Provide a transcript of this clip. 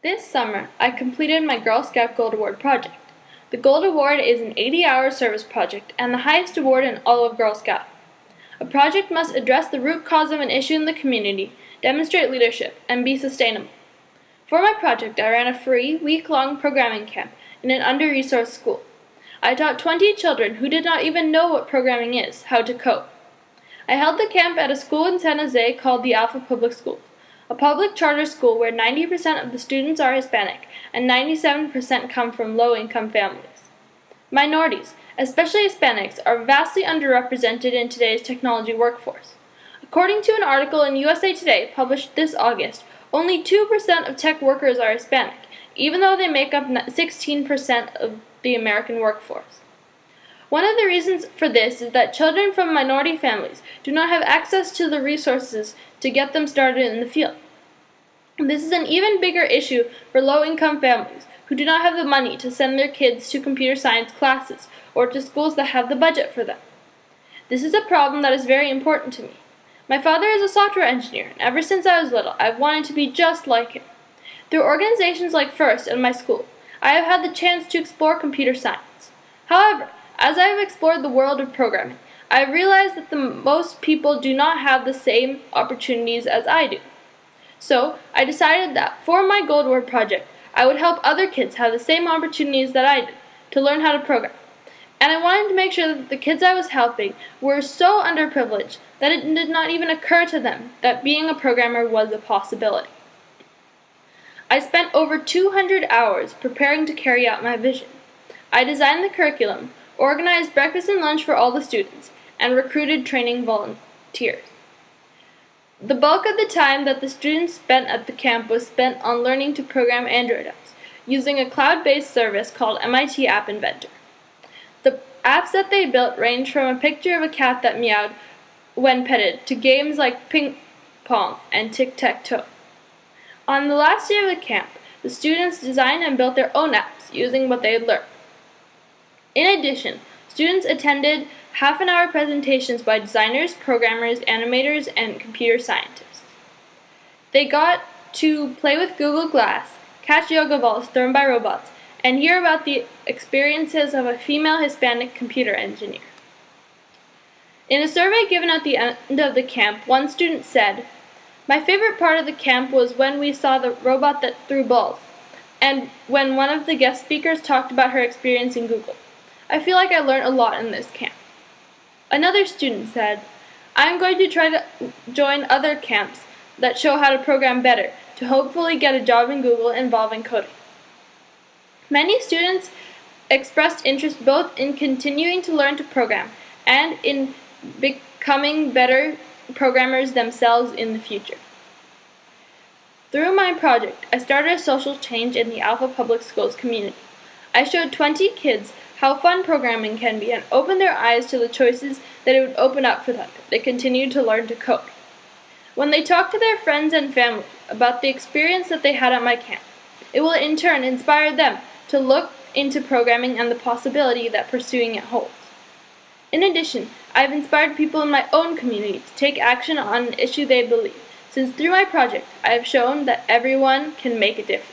This summer, I completed my Girl Scout Gold Award project. The Gold Award is an 80-hour service project and the highest award in all of Girl Scout. A project must address the root cause of an issue in the community, demonstrate leadership, and be sustainable. For my project, I ran a free, week-long programming camp in an under-resourced school. I taught 20 children who did not even know what programming is, how to code. I held the camp at a school in San Jose called the Alpha Public Schools, a public charter school where 90% of the students are Hispanic and 97% come from low-income families. Minorities, especially Hispanics, are vastly underrepresented in today's technology workforce. According to an article in USA Today published this August, only 2% of tech workers are Hispanic, even though they make up 16% of the American workforce. One of the reasons for this is that children from minority families do not have access to the resources to get them started in the field. This is an even bigger issue for low-income families who do not have the money to send their kids to computer science classes or to schools that have the budget for them. This is a problem that is very important to me. My father is a software engineer, and ever since I was little, I've wanted to be just like him. Through organizations like FIRST and my school, I have had the chance to explore computer science. However, as I have explored the world of programming, I have realized that most people do not have the same opportunities as I do. So, I decided that for my Gold Award project, I would help other kids have the same opportunities that I did to learn how to program. And I wanted to make sure that the kids I was helping were so underprivileged that it did not even occur to them that being a programmer was a possibility. I spent over 200 hours preparing to carry out my vision. I designed the curriculum, organized breakfast and lunch for all the students, and recruited training volunteers. The bulk of the time that the students spent at the camp was spent on learning to program Android apps, using a cloud-based service called MIT App Inventor. The apps that they built ranged from a picture of a cat that meowed when petted to games like ping pong and tic-tac-toe. On the last day of the camp, the students designed and built their own apps using what they had learned. In addition, students attended half-an-hour presentations by designers, programmers, animators, and computer scientists. They got to play with Google Glass, catch yoga balls thrown by robots, and hear about the experiences of a female Hispanic computer engineer. In a survey given at the end of the camp, one student said, "My favorite part of the camp was when we saw the robot that threw balls, and when one of the guest speakers talked about her experience in Google. I feel like I learned a lot in this camp." Another student said, "I am going to try to join other camps that show how to program better to hopefully get a job in Google involving coding." Many students expressed interest both in continuing to learn to program and in becoming better programmers themselves in the future. Through my project, I started a social change in the Alpha Public Schools community. I showed 20 kids how fun programming can be and opened their eyes to the choices that it would open up for them if they continued to learn to code. When they talked to their friends and family about the experience that they had at my camp, it will in turn inspire them to look into programming and the possibility that pursuing it holds. In addition, I have inspired people in my own community to take action on an issue they believe, since through my project I have shown that everyone can make a difference.